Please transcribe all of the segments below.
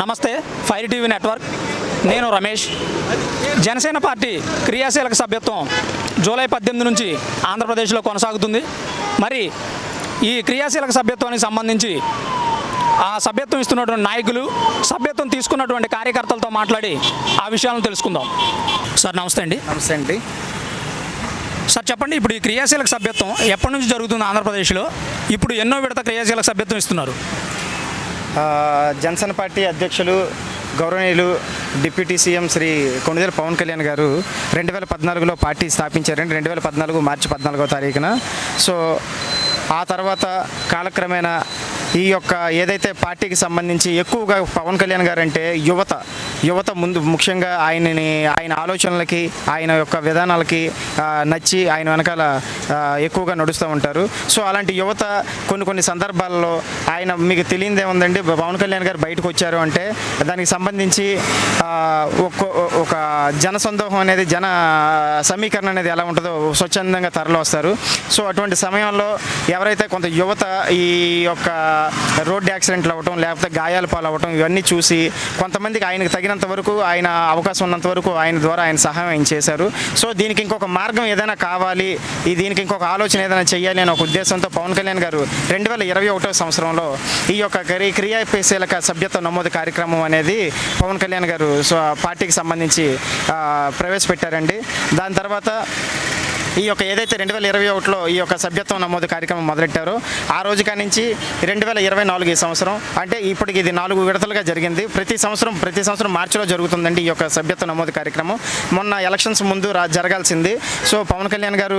నమస్తే fire TV network. నేను Ramesh. Janasena party క్రియాశీలక సభ్యత్వం జూలై 18 నుంచి ఆంధ్రప్రదేశ్లో కొనసాగుతుంది. మరి ఈ క్రియాశీలక సభ్యత్వానికి సంబంధించి ఆ సభ్యత్వం ఇస్తున్నటువంటి నాయకులు, సభ్యత్వం తీసుకున్నటువంటి కార్యకర్తలతో మాట్లాడి ఆ విషయాలను తెలుసుకుందాం. సార్ నమస్తే అండి. నమస్తే అండి. సార్ చెప్పండి, ఇప్పుడు ఈ క్రియాశీలక సభ్యత్వం ఎప్పటి నుంచి జరుగుతుంది ఆంధ్రప్రదేశ్లో? ఇప్పుడు ఎన్నో విడత క్రియాశీలక సభ్యత్వం ఇస్తున్నారు? జనసేన పార్టీ అధ్యక్షులు గౌరవనీయులు డిప్యూటీ సీఎం శ్రీ కొణిదెల పవన్ కళ్యాణ్ గారు 2014లో పార్టీ స్థాపించారండి. 2014 మార్చి 14వ తారీఖున. సో ఆ తర్వాత కాలక్రమేణా ఈ యొక్క ఏదైతే పార్టీకి సంబంధించి ఎక్కువగా పవన్ కళ్యాణ్ గారు అంటే యువత ముందు ముఖ్యంగా ఆయన ఆలోచనలకి, ఆయన యొక్క విధానాలకి నచ్చి ఆయన వెనకాల ఎక్కువగా నడుస్తూ ఉంటారు. సో అలాంటి యువత కొన్ని సందర్భాల్లో ఆయన మీకు తెలియదే ఉందండి, పవన్ కళ్యాణ్ గారు బయటకు వచ్చారు అంటే దానికి సంబంధించి ఒక జన సందోహం అనేది, జన సమీకరణ అనేది ఎలా ఉంటుందో స్వచ్ఛందంగా తరలి వస్తారు. సో అటువంటి సమయంలో ఎవరైతే కొంత యువత ఈ యొక్క రోడ్డు యాక్సిడెంట్లు అవ్వటం, లేకపోతే గాయాల పాలవ్వటం, ఇవన్నీ చూసి కొంతమందికి ఆయనకు తగినంత వరకు, ఆయన అవకాశం ఉన్నంత వరకు ఆయన ద్వారా ఆయన సహాయం ఆయన చేశారు. సో దీనికి ఇంకొక మార్గం ఏదైనా కావాలి, దీనికి ఇంకొక ఆలోచన ఏదైనా చేయాలి అనే ఒక ఉద్దేశంతో పవన్ కళ్యాణ్ గారు 2021వ సంవత్సరంలో ఈ యొక్క క్రియాశీలక సభ్యత్వ నమోదు కార్యక్రమం అనేది పవన్ కళ్యాణ్ గారు పార్టీకి సంబంధించి ప్రవేశపెట్టారండి. దాని తర్వాత ఈ యొక్క ఏదైతే 2021లో ఈ యొక్క సభ్యత్వం నమోదు కార్యక్రమం మొదలెట్టారో ఆ రోజు కానించి 2024 ఈ సంవత్సరం, అంటే ఇప్పటికి ఇది 4 విడతలుగా జరిగింది. ప్రతి సంవత్సరం మార్చిలో జరుగుతుందండి ఈ యొక్క సభ్యత్వ నమోదు కార్యక్రమం. మొన్న ఎలక్షన్స్ ముందు జరగాల్సింది. సో పవన్ కళ్యాణ్ గారు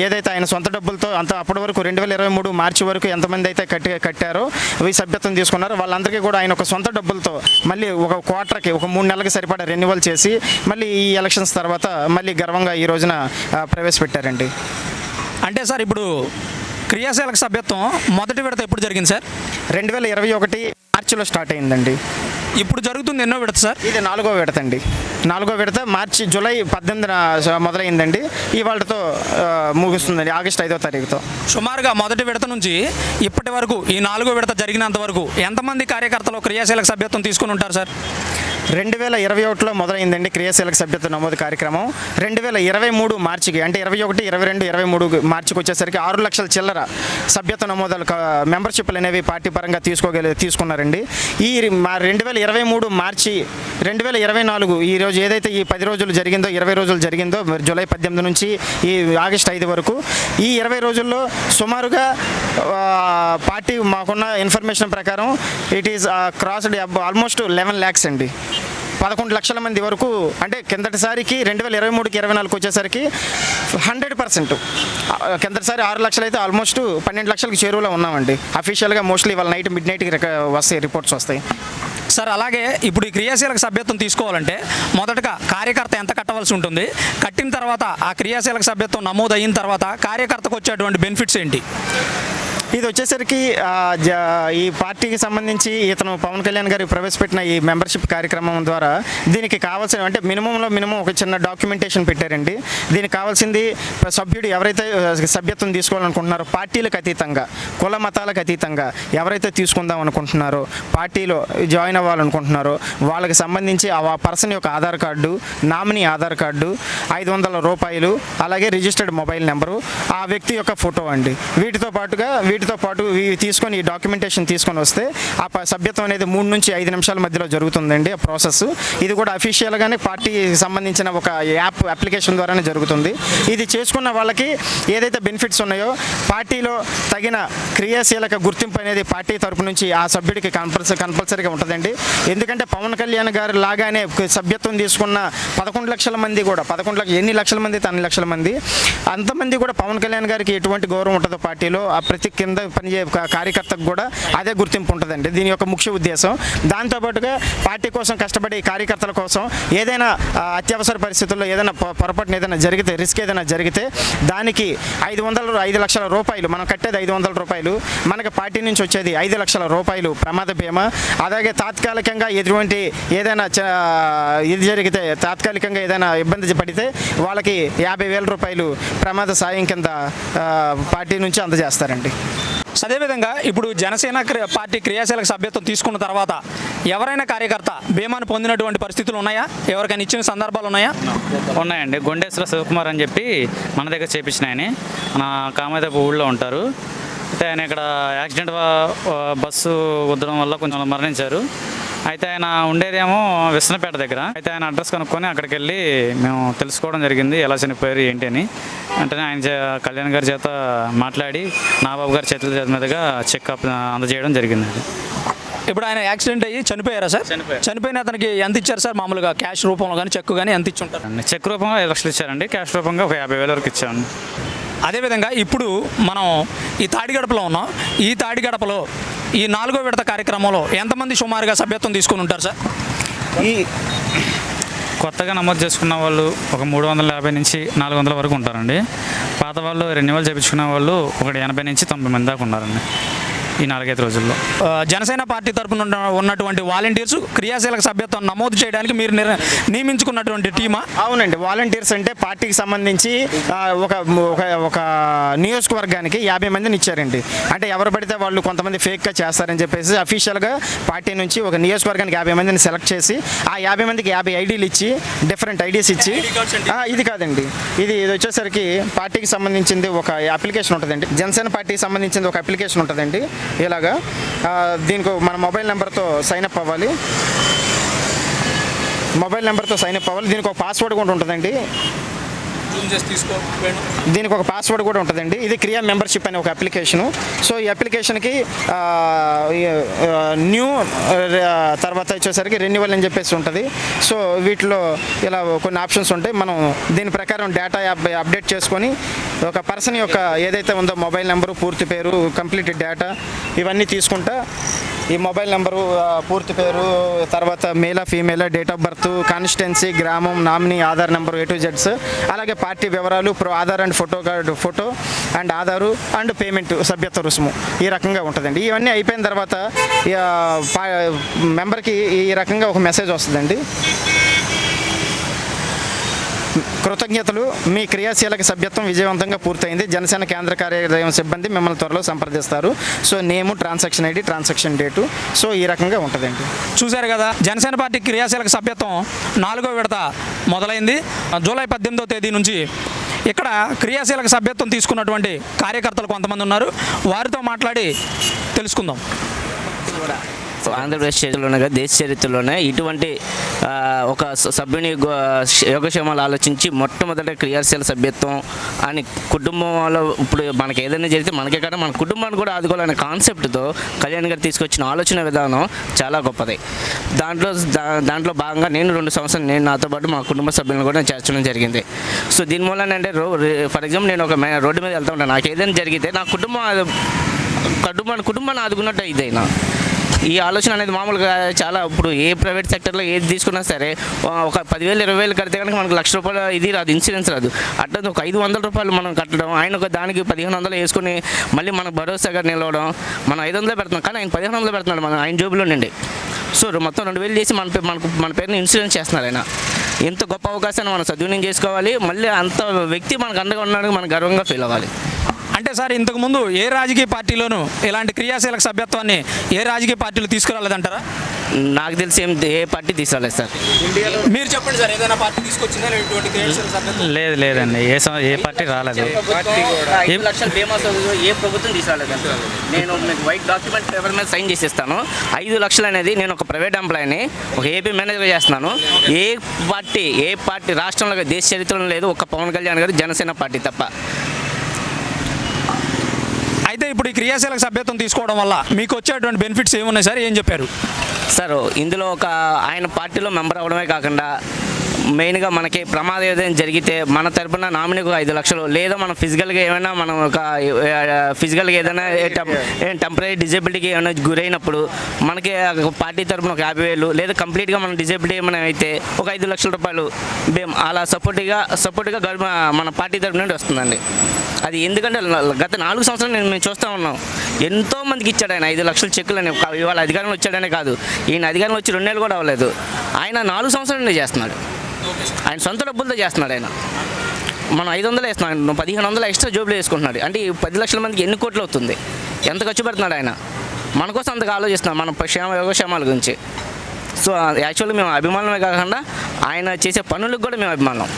ఏదైతే ఆయన సొంత డబ్బులతో అప్పటి వరకు 2023 మార్చి వరకు ఎంతమంది అయితే కట్టారో ఈ సభ్యత్వం తీసుకున్నారో వాళ్ళందరికీ కూడా ఆయన ఒక సొంత డబ్బులతో మళ్ళీ ఒక క్వార్టర్కి, ఒక 3 నెలలకు సరిపడా రెన్యువల్ చేసి మళ్ళీ ఈ ఎలక్షన్స్ తర్వాత మళ్ళీ గర్వంగా ఈ రోజున ప్రవేశపెట్టారండి. అంటే సార్ ఇప్పుడు క్రియాశీలక సభ్యత్వం మొదటి విడత ఎప్పుడు జరిగింది సార్? 2021 మార్చిలో స్టార్ట్ అయిందండి. ఇప్పుడు జరుగుతుంది ఎన్నో విడత సార్? ఇది 4వ విడత అండి. 4వ విడత జూలై 18న మొదలైందండి. ఇవాళతో ముగుస్తుందండి, ఆగస్టు 5వ తారీఖుతో. సుమారుగా మొదటి విడత నుంచి ఇప్పటి వరకు ఈ 4వ విడత జరిగినంత వరకు ఎంతమంది కార్యకర్తలు క్రియాశీలక సభ్యత్వం తీసుకుని ఉంటారు సార్? 2021లో మొదలైందండి క్రియాశీలక సభ్యత్వ నమోదు కార్యక్రమం. 2023 మార్చికి, అంటే 21, 22, 23 మార్చికి వచ్చేసరికి 6 లక్షల చిల్లర సభ్యత్వ నమోదాలు మెంబర్షిప్లు అనేవి పార్టీ పరంగా తీసుకున్నారండి. ఈ 2023 మార్చి 2024 ఈరోజు ఏదైతే ఈ 10 రోజులు జరిగిందో, 20 రోజులు జరిగిందో, జూలై 18 నుంచి ఈ ఆగస్టు 5 వరకు, ఈ 20 రోజుల్లో సుమారుగా పార్టీ మాకున్న ఇన్ఫర్మేషన్ ప్రకారం it is crossed almost 11 lakhs అండి. 11 లక్షల మంది వరకు, అంటే కిందటిసారికి 2023కి 24కి వచ్చేసరికి 100%. కిందటిసారి 6 లక్షలు అయితే ఆల్మోస్ట్ 12 లక్షలకు చేరువలో ఉన్నామండి. అఫీషియల్గా మోస్ట్లీ వాళ్ళ మిడ్ నైట్కి వస్తాయి, రిపోర్ట్స్ వస్తాయి సార్. అలాగే ఇప్పుడు ఈ క్రియాశీలక సభ్యత్వం తీసుకోవాలంటే మొదటగా కార్యకర్త ఎంత కట్టవలసి ఉంటుంది? కట్టిన తర్వాత ఆ క్రియాశీలక సభ్యత్వం నమోదు అయిన తర్వాత కార్యకర్తకు వచ్చేటువంటి బెనిఫిట్స్ ఏంటి? ఇది వచ్చేసరికి ఈ పార్టీకి సంబంధించి ఇతను పవన్ కళ్యాణ్ గారు ప్రవేశపెట్టిన ఈ మెంబర్షిప్ కార్యక్రమం ద్వారా దీనికి కావాల్సిన, అంటే మినిమం ఒక చిన్న డాక్యుమెంటేషన్ పెట్టారండి. దీనికి కావాల్సింది సభ్యుడు ఎవరైతే సభ్యత్వం తీసుకోవాలనుకుంటున్నారో, పార్టీలకు అతీతంగా, కుల మతాలకు అతీతంగా ఎవరైతే తీసుకుందాం అనుకుంటున్నారో, పార్టీలో జాయిన్ అవ్వాలనుకుంటున్నారో వాళ్ళకి సంబంధించి ఆ పర్సన్ యొక్క Aadhaar card, nominee Aadhaar card, 500 రూపాయలు, అలాగే రిజిస్టర్డ్ మొబైల్ నెంబరు, ఆ వ్యక్తి యొక్క ఫోటో అండి. వీటితో పాటు తీసుకొని ఈ డాక్యుమెంటేషన్ తీసుకొని వస్తే ఆ సభ్యత్వం అనేది 3 నుంచి 5 నిమిషాల మధ్యలో జరుగుతుందండి ఆ ప్రాసెస్. ఇది కూడా అఫీషియల్గానే పార్టీకి సంబంధించిన ఒక అప్లికేషన్ ద్వారానే జరుగుతుంది. ఇది చేసుకున్న వాళ్ళకి ఏదైతే బెనిఫిట్స్ ఉన్నాయో, పార్టీలో తగిన క్రియాశీలక గుర్తింపు అనేది పార్టీ తరపు నుంచి ఆ సభ్యుడికి కంపల్సరీగా ఉంటుందండి. ఎందుకంటే పవన్ కళ్యాణ్ గారు లాగానే సభ్యత్వం తీసుకున్న 11 లక్షల మంది కూడా, 11 లక్షలు, ఎన్ని లక్షల మంది, అన్ని లక్షల మంది, అంతమంది కూడా పవన్ కళ్యాణ్ గారికి ఎటువంటి గౌరవం ఉంటుందో పార్టీలో, ఆ ప్రతి కింద పనిచే కార్యకర్తకు కూడా అదే గుర్తింపు ఉంటుందండి. దీని యొక్క ముఖ్య ఉద్దేశం. దాంతోపాటుగా పార్టీ కోసం కష్టపడే కార్యకర్తల కోసం ఏదైనా అత్యవసర పరిస్థితుల్లో ఏదైనా పొరపాటున ఏదైనా జరిగితే, రిస్క్ ఏదైనా జరిగితే దానికి 5 లక్షల రూపాయలు, మనం కట్టేది 500 రూపాయలు, మనకి పార్టీ నుంచి వచ్చేది 5 లక్షల రూపాయలు ప్రమాద బీమా. అలాగే తాత్కాలికంగా ఎటువంటి ఏదైనా ఇది జరిగితే, తాత్కాలికంగా ఏదైనా ఇబ్బంది పడితే వాళ్ళకి 50,000 రూపాయలు ప్రమాద సాయం కింద పార్టీ నుంచి అందజేస్తారండి. అదేవిధంగా ఇప్పుడు జనసేన పార్టీ క్రియాశీలక సభ్యత్వం తీసుకున్న తర్వాత ఎవరైనా కార్యకర్త బీమాను పొందినటువంటి పరిస్థితులు ఉన్నాయా? ఎవరికైనా ఇచ్చిన సందర్భాలు ఉన్నాయా? ఉన్నాయండి. గొండేశ్వర శివకుమార్ అని చెప్పి మన దగ్గర చేపించిన ఆయన, మన కామాదేపు ఊళ్ళో ఉంటారు. అయితే ఆయన ఇక్కడ యాక్సిడెంట్ బస్సు గుద్దడం వల్ల కొంచెం మరణించారు. అయితే ఆయన ఉండేదేమో విశ్వనపేట దగ్గర. అయితే ఆయన అడ్రస్ కనుక్కొని అక్కడికి వెళ్ళి మేము తెలుసుకోవడం జరిగింది ఎలా చనిపోయారు ఏంటి అని. వెంటనే ఆయన కళ్యాణ్ గారి చేత మాట్లాడి నాబాబు గారి చేతుల మీదుగా చెక్ అందజేయడం జరిగింది. ఇప్పుడు ఆయన యాక్సిడెంట్ అయ్యి చనిపోయారా సార్? చనిపోయిన అతనికి ఎంత ఇచ్చారు సార్? మామూలుగా క్యాష్ రూపంలో కానీ చెక్ కానీ ఎంత ఇచ్చి ఉంటారు? చెక్ రూపంగా 5 లక్షలు ఇచ్చారండి. క్యాష్ రూపంగా ఒక 50,000 వరకు ఇచ్చామండి. అదేవిధంగా ఇప్పుడు మనం ఈ తాడిగడపలో ఉన్నాం. ఈ తాడిగడపలో ఈ 4వ విడత కార్యక్రమంలో ఎంతమంది సుమారుగా సభ్యత్వం తీసుకుని ఉంటారు సార్? ఈ కొత్తగా నమోదు చేసుకున్న వాళ్ళు ఒక 350 నుంచి 400 వరకు ఉంటారండి. పాత వాళ్ళు రెన్యువల్ చేయించుకున్న వాళ్ళు ఒకటి 80 నుంచి 90 మంది దాకా ఉన్నారండి ఈ 4-5 రోజుల్లో. జనసేన పార్టీ తరపున ఉన్నటువంటి వాలంటీర్స్ క్రియాశీలక సభ్యత్వం నమోదు చేయడానికి మీరు నియమించుకున్నటువంటి టీమా? అవునండి, వాలంటీర్స్ అంటే పార్టీకి సంబంధించి ఒక ఒక ఒక నియోజకవర్గానికి 50 మందిని ఇచ్చారండి. అంటే ఎవరు పడితే వాళ్ళు కొంతమంది ఫేక్గా చేస్తారని చెప్పేసి అఫీషియల్గా పార్టీ నుంచి ఒక నియోజకవర్గానికి 50 మందిని సెలెక్ట్ చేసి ఆ 50 మందికి 50 ఐడీలు ఇచ్చి డిఫరెంట్ ఐడీస్ ఇచ్చి ఇది కాదండి, ఇది వచ్చేసరికి పార్టీకి సంబంధించింది ఒక అప్లికేషన్ ఉంటుందండి. జనసేన పార్టీకి సంబంధించింది ఒక అప్లికేషన్ ఉంటుందండి. ఇలాగా దీనికి మన మొబైల్ నెంబర్తో సైన్అప్ అవ్వాలి. దీనికి ఒక పాస్వర్డ్ కూడా ఉంటుందండి. దీనికి ఒక పాస్వర్డ్ కూడా ఉంటుందండి. ఇది క్రియా మెంబర్షిప్ అనే ఒక అప్లికేషను. సో ఈ అప్లికేషన్కి న్యూ తర్వాత వచ్చేసరికి రెన్యువల్ అని చెప్పేసి ఉంటుంది. సో వీటిలో ఇలా కొన్ని ఆప్షన్స్ ఉంటాయి. మనం దీని ప్రకారం డేటా అప్డేట్ చేసుకొని ఒక పర్సన్ యొక్క ఏదైతే ఉందో మొబైల్ నెంబరు, పూర్తి పేరు, కంప్లీట్ డేటా ఇవన్నీ తీసుకుంటా ఈ మొబైల్ నెంబరు, పూర్తి పేరు, తర్వాత మేలా ఫీమేలా, డేట్ ఆఫ్ బర్త్, కాన్స్టిట్యున్సీ, గ్రామం, nominee, Aadhaar number A to Z, అలాగే పార్టీ వివరాలు, Aadhaar and photo and Aadhaar and payment సభ్యత్వ రుసుము ఈ రకంగా ఉంటుందండి. ఇవన్నీ అయిపోయిన తర్వాత మెంబర్కి ఈ రకంగా ఒక మెసేజ్ వస్తుందండి. కృతజ్ఞతలు, మీ క్రియాశీలక సభ్యత్వం విజయవంతంగా పూర్తయింది. జనసేన కేంద్ర కార్యాలయం సిబ్బంది మిమ్మల్ని త్వరలో సంప్రదిస్తారు. So name, transaction ID, transaction date, so ఈ రకంగా ఉంటుందండి. చూశారు కదా, జనసేన పార్టీ క్రియాశీలక సభ్యత్వం 4వ విడత మొదలైంది. జూలై 18వ తేదీ నుంచి ఇక్కడ క్రియాశీలక సభ్యత్వం తీసుకున్నటువంటి కార్యకర్తలు కొంతమంది ఉన్నారు. వారితో మాట్లాడి తెలుసుకుందాం. ఆంధ్రప్రదేశ్ చరిత్రలోనే దేశ చరిత్రలోనే ఇటువంటి ఒక సభ్యుని యోగక్షేమాలు ఆలోచించి మొట్టమొదటి క్రియాశీల సభ్యత్వం అని కుటుంబంలో ఇప్పుడు మనకి ఏదైనా జరిగితే మనకే కాదు మన కుటుంబాన్ని కూడా ఆదుకోవాలనే కాన్సెప్ట్తో కళ్యాణ్ గారు తీసుకొచ్చిన ఆలోచన విధానం చాలా గొప్పది. దాంట్లో భాగంగా నేను 2 సంవత్సరాలు నేను నాతో పాటు మా కుటుంబ సభ్యులను కూడా చేర్చడం జరిగింది. సో దీని మూలన అంటే ఫర్ ఎగ్జాంపుల్ నేను ఒక రోడ్డు మీద వెళ్తూ ఉంటాను. నాకు ఏదైనా జరిగితే నా కుటుంబాన్ని ఆదుకున్నట్టు ఇదైనా ఈ ఆలోచన అనేది మామూలుగా చాలా ఇప్పుడు ఏ ప్రైవేట్ సెక్టర్లో ఏది తీసుకున్నా సరే ఒక 10,000 20,000 కడితే కనుక మనకు ₹1,00,000 ఇది రాదు, ఇన్సూరెన్స్ రాదు. అట్లా ఒక ₹500 మనం కట్టడం, ఆయన ఒక దానికి 1,500 వేసుకుని మళ్ళీ మనకు భరోసాగా నిలవడం. మనం 500 పెడుతున్నాం కానీ ఆయన 1,500 పెడుతున్నాడు మన ఆయన జోబులో నుండి. సో మొత్తం 2,000 చేసి మన పేరుని ఇన్సూరెన్స్ చేస్తున్నారు ఆయన. ఎంత గొప్ప అవకాశాన్ని మనం సద్వినియోగం చేసుకోవాలి. మళ్ళీ అంత వ్యక్తి మనకు అండగా ఉన్నాడు, మనం గర్వంగా ఫీల్ అవ్వాలి. అంటే సార్, ఇంతకుముందు ఏ రాజకీయ పార్టీలోనూ ఇలాంటి క్రియాశీలక సభ్యత్వాన్ని ఏ రాజకీయ పార్టీలు తీసుకురాలేదంటారా? నాకు తెలిసి ఏ పార్టీ తీసుకురాలేదు సార్. మీరు చెప్పండి సార్, ఏదైనా పార్టీ తీసుకొచ్చిందా ఇటువంటి క్రియాశీలక సభ్యత్వం? లేదండి, ఏ పార్టీ రాలేదు. 5 లక్షల బీమా సౌకర్యం ఏ ప్రభుత్వం తీసుకురాలేదు. నేను మీకు వైట్ డాక్యుమెంట్ పేపర్ మీద సైన్ చేసిస్తాను. 5 లక్షలు అనేది నేను ఒక ప్రైవేట్ ఎంప్లాయీని, ఒక ఏపీ మేనేజర్ చేస్తున్నాను. ఏ పార్టీ రాష్ట్రంలో దేశ చరిత్రలో లేదు, ఒక్క పవన్ కళ్యాణ్ గారు జనసేన పార్టీ తప్ప. అయితే ఇప్పుడు ఈ క్రియాశీలక సభ్యత్వం తీసుకోవడం వల్ల మీకు వచ్చేటువంటి బెనిఫిట్స్ ఏమున్నాయి సార్? ఏం చెప్పారు సార్? ఇందులో ఆయన పార్టీలో మెంబర్ అవ్వడమే కాకుండా మెయిన్గా మనకి ప్రమాదం ఏదైనా జరిగితే మన తరపున నామినీకి 5 లక్షలు, లేదా మనం ఫిజికల్గా ఏమైనా మనం ఫిజికల్గా ఏదైనా టెంపరీ డిజేబిలిటీకి ఏమైనా గురైనప్పుడు మనకి పార్టీ తరపున ఒక 50,000, లేదా కంప్లీట్గా మనం డిజేబిలిటీ ఏమైనా అయితే ఒక ₹5 లక్షలు అలా సపోర్ట్గా మన పార్టీ తరపు నుండి వస్తుందండి. అది ఎందుకంటే గత 4 సంవత్సరాలు మేము చూస్తూ ఉన్నాం. ఎంతోమందికి ఇచ్చాడు ఆయన 5 లక్షల చెక్కులని. ఇవాళ అధికారంలో వచ్చాడనే కాదు, ఈయన అధికారంలో వచ్చి 2 నెలలు కూడా అవ్వలేదు. ఆయన 4 సంవత్సరాల నుండి చేస్తున్నాడు. ఆయన సొంత డబ్బులతో చేస్తున్నాడు. ఆయన మనం 500 వేస్తున్నాడు, 1,500 ఎక్స్ట్రా జోబులు వేసుకుంటున్నాడు. అంటే 10 లక్షల మందికి ఎన్ని కోట్లు అవుతుంది? ఎంత ఖర్చు పెడుతున్నాడు ఆయన, మన కోసం అంతగా ఆలోచిస్తున్నాం, మన యోగక్షేమాల గురించి. సో యాక్చువల్లీ మేము అభిమానమే కాకుండా ఆయన చేసే పనులకు కూడా మేము అభిమానం.